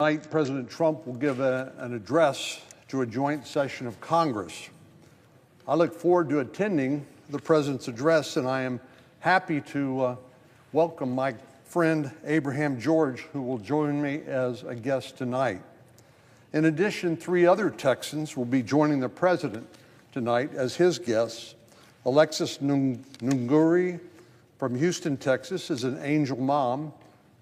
Tonight, President Trump will give an address to a joint session of Congress. I look forward to attending the President's address, and I am happy to welcome my friend Abraham George, who will join me as a guest tonight. In addition, 3 other Texans will be joining the President tonight as his guests. Alexis Nguri from Houston, Texas, is an angel mom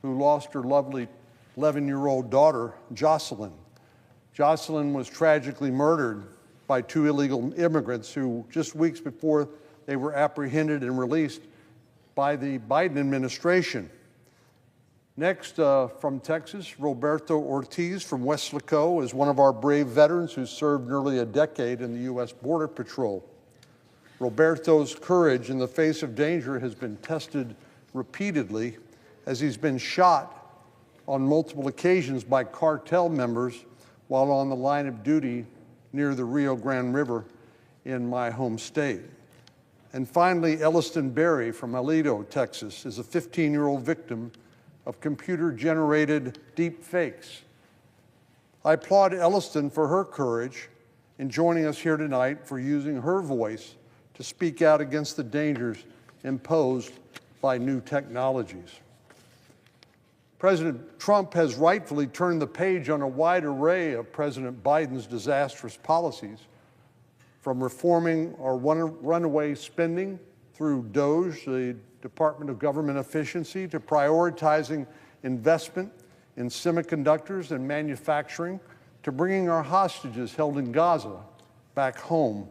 who lost her lovely 11-year-old daughter, Jocelyn. Jocelyn was tragically murdered by 2 illegal immigrants who, just weeks before they were apprehended and released by the Biden administration. Next, from Texas, Roberto Ortiz from Weslaco is one of our brave veterans who served nearly a decade in the U.S. Border Patrol. Roberto's courage in the face of danger has been tested repeatedly as he's been shot on multiple occasions by cartel members while on the line of duty near the Rio Grande River in my home state. And finally, Elliston Berry from Aledo, Texas, is a 15-year-old victim of computer-generated deep fakes. I applaud Elliston for her courage in joining us here tonight, for using her voice to speak out against the dangers imposed by new technologies. President Trump has rightfully turned the page on a wide array of President Biden's disastrous policies, from reforming our runaway spending through DOGE, the Department of Government Efficiency, to prioritizing investment in semiconductors and manufacturing, to bringing our hostages held in Gaza back home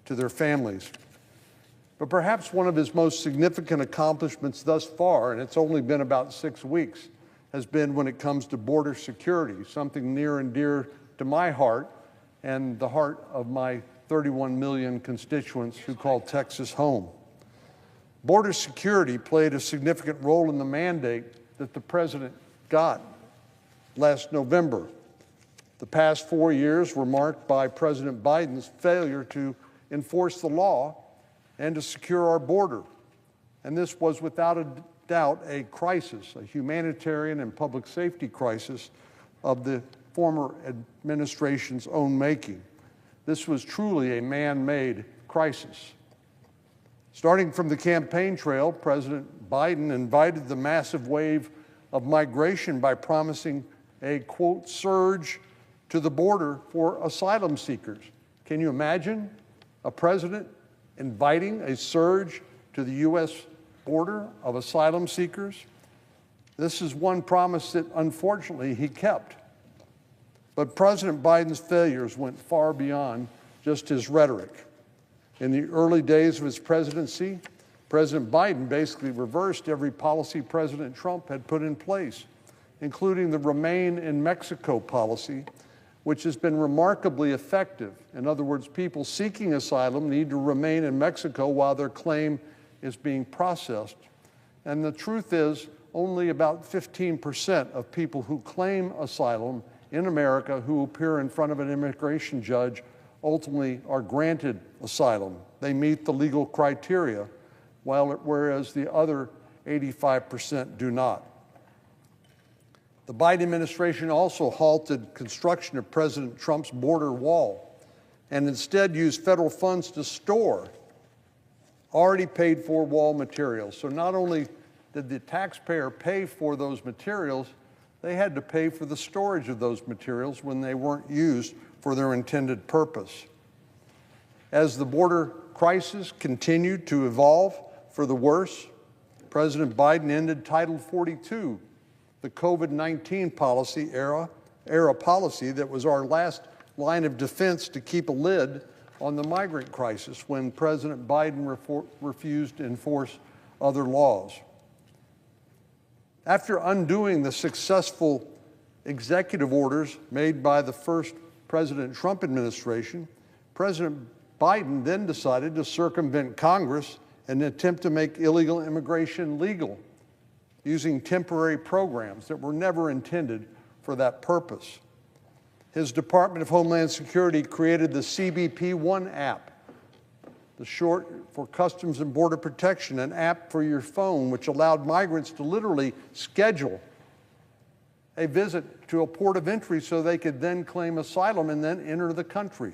to their families. But perhaps one of his most significant accomplishments thus far, and it's only been about 6 weeks, has been when it comes to border security, something near and dear to my heart and the heart of my 31 million constituents who call Texas home. Border security played a significant role in the mandate that the President got last November. The past 4 years were marked by President Biden's failure to enforce the law and to secure our border. And this was without a doubt a crisis, a humanitarian and public safety crisis of the former administration's own making. This was truly a man-made crisis. Starting from the campaign trail, President Biden invited the massive wave of migration by promising a, quote, surge to the border for asylum seekers. Can you imagine a president inviting a surge to the U.S. border of asylum seekers? This is one promise that, unfortunately, he kept. But President Biden's failures went far beyond just his rhetoric. In the early days of his presidency, President Biden basically reversed every policy President Trump had put in place, including the Remain in Mexico policy, which has been remarkably effective. In other words, people seeking asylum need to remain in Mexico while their claim is being processed. And the truth is, only about 15% of people who claim asylum in America who appear in front of an immigration judge ultimately are granted asylum. They meet the legal criteria, whereas the other 85% do not. The Biden administration also halted construction of President Trump's border wall and instead used federal funds to store already paid for wall materials. So not only did the taxpayer pay for those materials, they had to pay for the storage of those materials when they weren't used for their intended purpose. As the border crisis continued to evolve for the worse, President Biden ended Title 42, the COVID-19 policy era policy that was our last line of defense to keep a lid on the migrant crisis when President Biden refused to enforce other laws. After undoing the successful executive orders made by the first President Trump administration, President Biden then decided to circumvent Congress and attempt to make illegal immigration legal, using temporary programs that were never intended for that purpose. His Department of Homeland Security created the CBP One app, the short for Customs and Border Protection, an app for your phone which allowed migrants to literally schedule a visit to a port of entry so they could then claim asylum and then enter the country.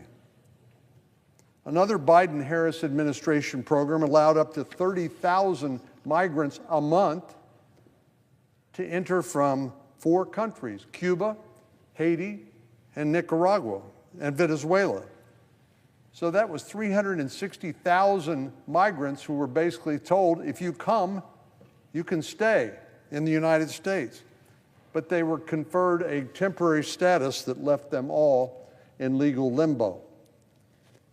Another Biden-Harris administration program allowed up to 30,000 migrants a month to enter from 4 countries: Cuba, Haiti, and Nicaragua, and Venezuela. So that was 360,000 migrants who were basically told, if you come, you can stay in the United States. But they were conferred a temporary status that left them all in legal limbo.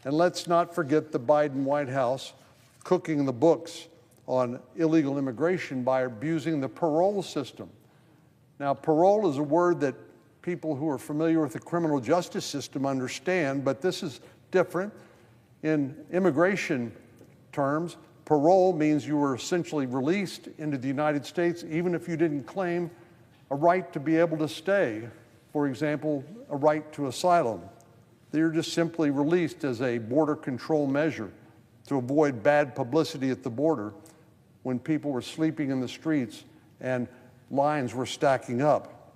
And let's not forget the Biden White House cooking the books on illegal immigration by abusing the parole system. Now, parole is a word that people who are familiar with the criminal justice system understand, but this is different. In immigration terms, parole means you were essentially released into the United States even if you didn't claim a right to be able to stay, for example, a right to asylum. They're just simply released as a border control measure to avoid bad publicity at the border when people were sleeping in the streets and lines were stacking up.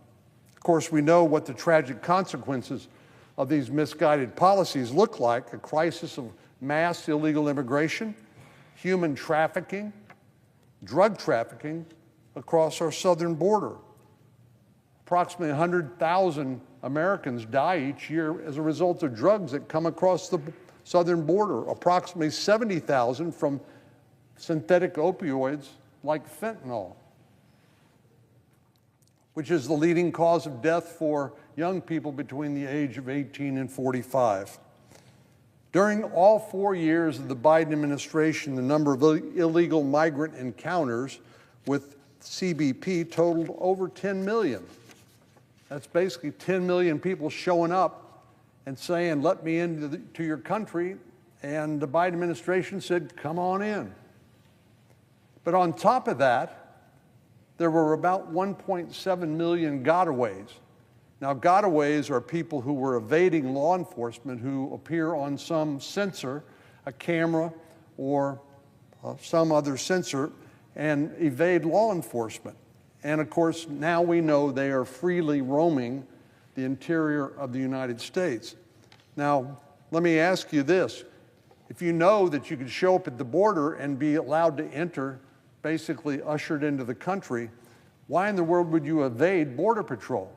Of course, we know what the tragic consequences of these misguided policies look like: a crisis of mass illegal immigration, human trafficking, drug trafficking across our southern border. Approximately 100,000 Americans die each year as a result of drugs that come across the southern border. Approximately 70,000 from synthetic opioids like fentanyl, which is the leading cause of death for young people between the age of 18 and 45. During all 4 years of the Biden administration, the number of illegal migrant encounters with CBP totaled over 10 million. That's basically 10 million people showing up and saying, let me into your country, and the Biden administration said, come on in. But on top of that, there were about 1.7 million gotaways. Now, gotaways are people who were evading law enforcement, who appear on some sensor, a camera or some other sensor, and evade law enforcement. And of course, now we know they are freely roaming the interior of the United States. Now, let me ask you this. If you know that you could show up at the border and be allowed to enter, basically ushered into the country, why in the world would you evade Border Patrol?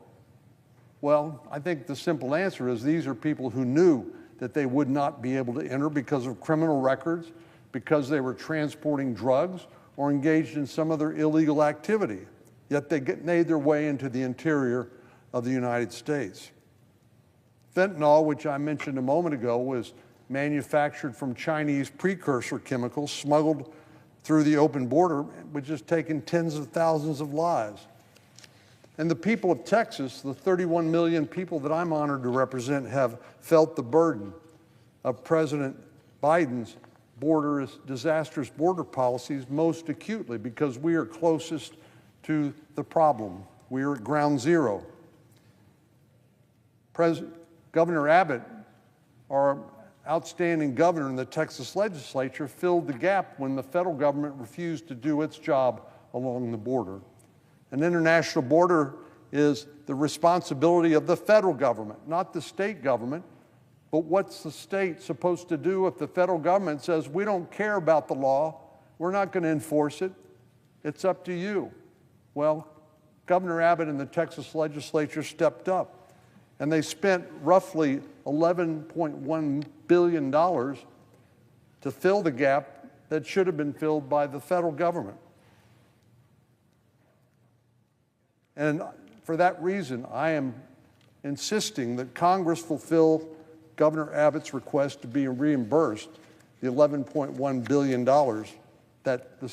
Well, I think the simple answer is these are people who knew that they would not be able to enter because of criminal records, because they were transporting drugs, or engaged in some other illegal activity. Yet they made their way into the interior of the United States. Fentanyl, which I mentioned a moment ago, was manufactured from Chinese precursor chemicals smuggled through the open border, which has taken tens of thousands of lives. And the people of Texas, the 31 million people that I'm honored to represent, have felt the burden of President Biden's disastrous border policies most acutely because we are closest to the problem. We are at ground zero. Governor Abbott, our outstanding governor in the Texas legislature, filled the gap when the federal government refused to do its job along the border. An international border is the responsibility of the federal government, not the state government. But what's the state supposed to do if the federal government says, we don't care about the law, we're not going to enforce it, it's up to you? Well, Governor Abbott and the Texas legislature stepped up, and they spent roughly $11.1 billion to fill the gap that should have been filled by the federal government. And for that reason, I am insisting that Congress fulfill Governor Abbott's request to be reimbursed the $11.1 billion that the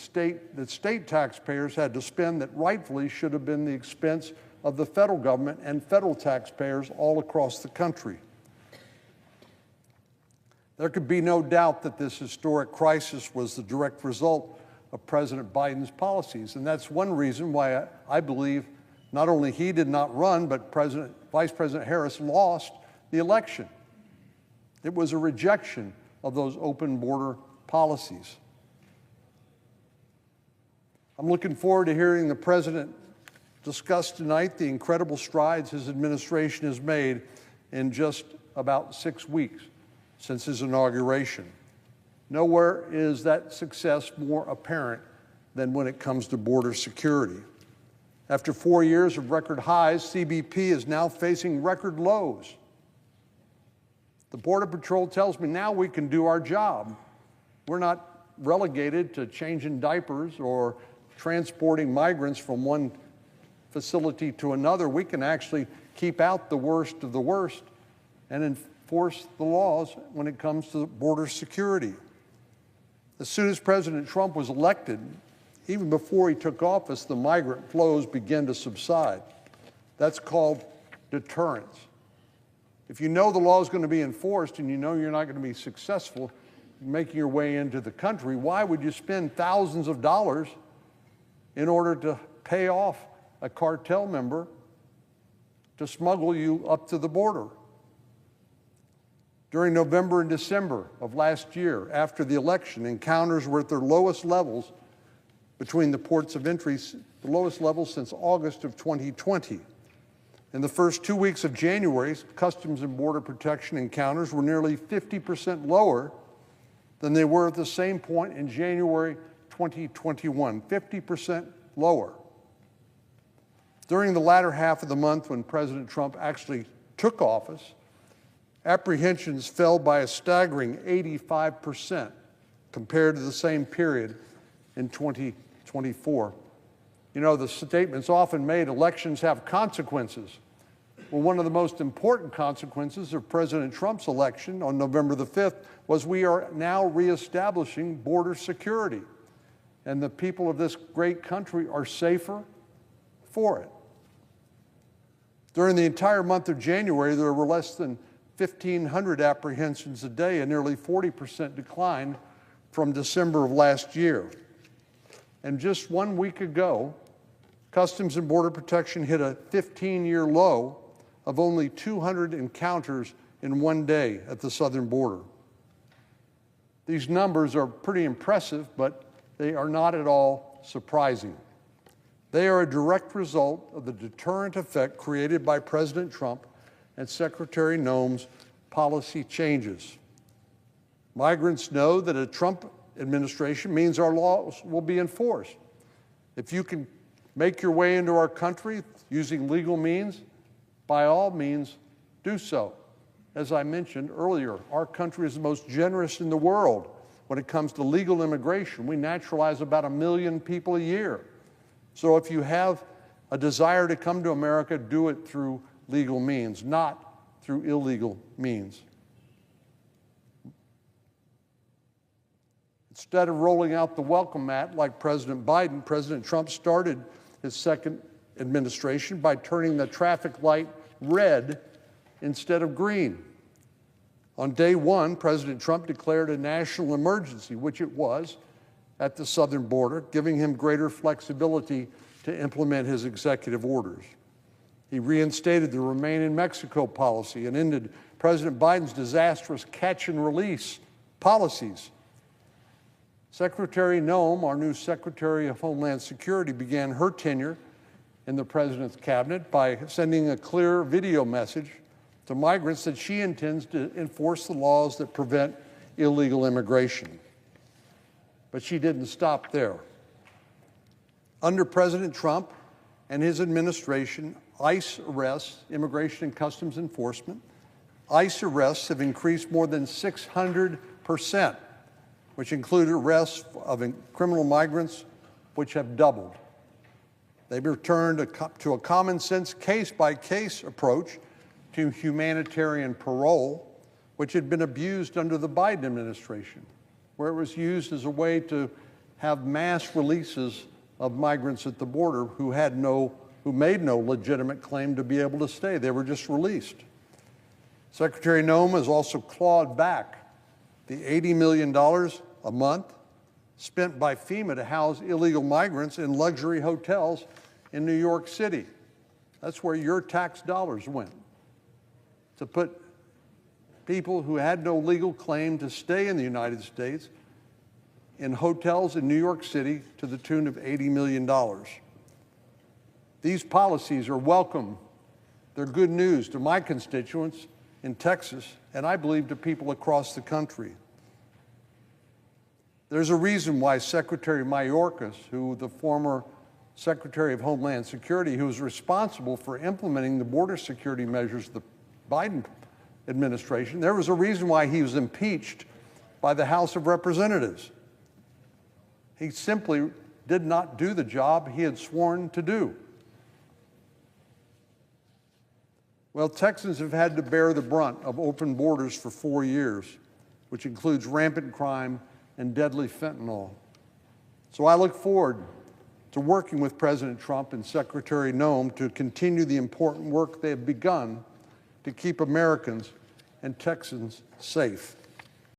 state taxpayers had to spend that rightfully should have been the expense of the federal government and federal taxpayers all across the country. There could be no doubt that this historic crisis was the direct result of President Biden's policies, and that's one reason why I believe not only he did not run, but Vice President Harris lost the election. It was a rejection of those open border policies. I'm looking forward to hearing the President discuss tonight the incredible strides his administration has made in just about 6 weeks since his inauguration. Nowhere is that success more apparent than when it comes to border security. After 4 years of record highs, CBP is now facing record lows. The Border Patrol tells me now we can do our job. We're not relegated to changing diapers or transporting migrants from one facility to another. We can actually keep out the worst of the worst and enforce the laws when it comes to border security. As soon as President Trump was elected, even before he took office, the migrant flows began to subside. That's called deterrence. If you know the law is going to be enforced and you know you're not going to be successful in making your way into the country, why would you spend thousands of dollars in order to pay off a cartel member to smuggle you up to the border? During November and December of last year, after the election, encounters were at their lowest levels between the ports of entry, the lowest levels since August of 2020. In the first 2 weeks of January, Customs and Border Protection encounters were nearly 50% lower than they were at the same point in January 2021, 50% lower. During the latter half of the month when President Trump actually took office, apprehensions fell by a staggering 85% compared to the same period in 2024. You know, the statement's often made, elections have consequences. Well, one of the most important consequences of President Trump's election on November the 5th was we are now reestablishing border security. And the people of this great country are safer for it. During the entire month of January, there were less than 1,500 apprehensions a day, a nearly 40% decline from December of last year. And just 1 week ago, Customs and Border Protection hit a 15-year low of only 200 encounters in 1 day at the southern border. These numbers are pretty impressive, but they are not at all surprising. They are a direct result of the deterrent effect created by President Trump and Secretary Noem's policy changes. Migrants know that a Trump administration means our laws will be enforced. If you can make your way into our country using legal means, by all means, do so. As I mentioned earlier, our country is the most generous in the world when it comes to legal immigration. We naturalize about 1 million people a year. So if you have a desire to come to America, do it through legal means, not through illegal means. Instead of rolling out the welcome mat like President Biden, President Trump started his second administration by turning the traffic light red instead of green. On day one, President Trump declared a national emergency, which it was, at the southern border, giving him greater flexibility to implement his executive orders. He reinstated the Remain in Mexico policy and ended President Biden's disastrous catch and release policies. Secretary Noem, our new Secretary of Homeland Security, began her tenure in the President's cabinet by sending a clear video message to migrants that she intends to enforce the laws that prevent illegal immigration. But she didn't stop there. Under President Trump and his administration, ICE arrests, Immigration and Customs Enforcement, ICE arrests have increased more than 600%, which include arrests of criminal migrants, which have doubled. They've returned to a common sense case-by-case approach to humanitarian parole, which had been abused under the Biden administration, where it was used as a way to have mass releases of migrants at the border who made no legitimate claim to be able to stay. They were just released. Secretary Noem has also clawed back the $80 million a month spent by FEMA to house illegal migrants in luxury hotels in New York City. That's where your tax dollars went, to put people who had no legal claim to stay in the United States in hotels in New York City to the tune of $80 million. These policies are welcome. They're good news to my constituents in Texas, and I believe to people across the country. There's a reason why Secretary Mayorkas, who the former Secretary of Homeland Security, who was responsible for implementing the border security measures of the Biden administration, there was a reason why he was impeached by the House of Representatives. He simply did not do the job he had sworn to do. Well, Texans have had to bear the brunt of open borders for 4 years, which includes rampant crime and deadly fentanyl. So I look forward to working with President Trump and Secretary Noem to continue the important work they have begun to keep Americans and Texans safe.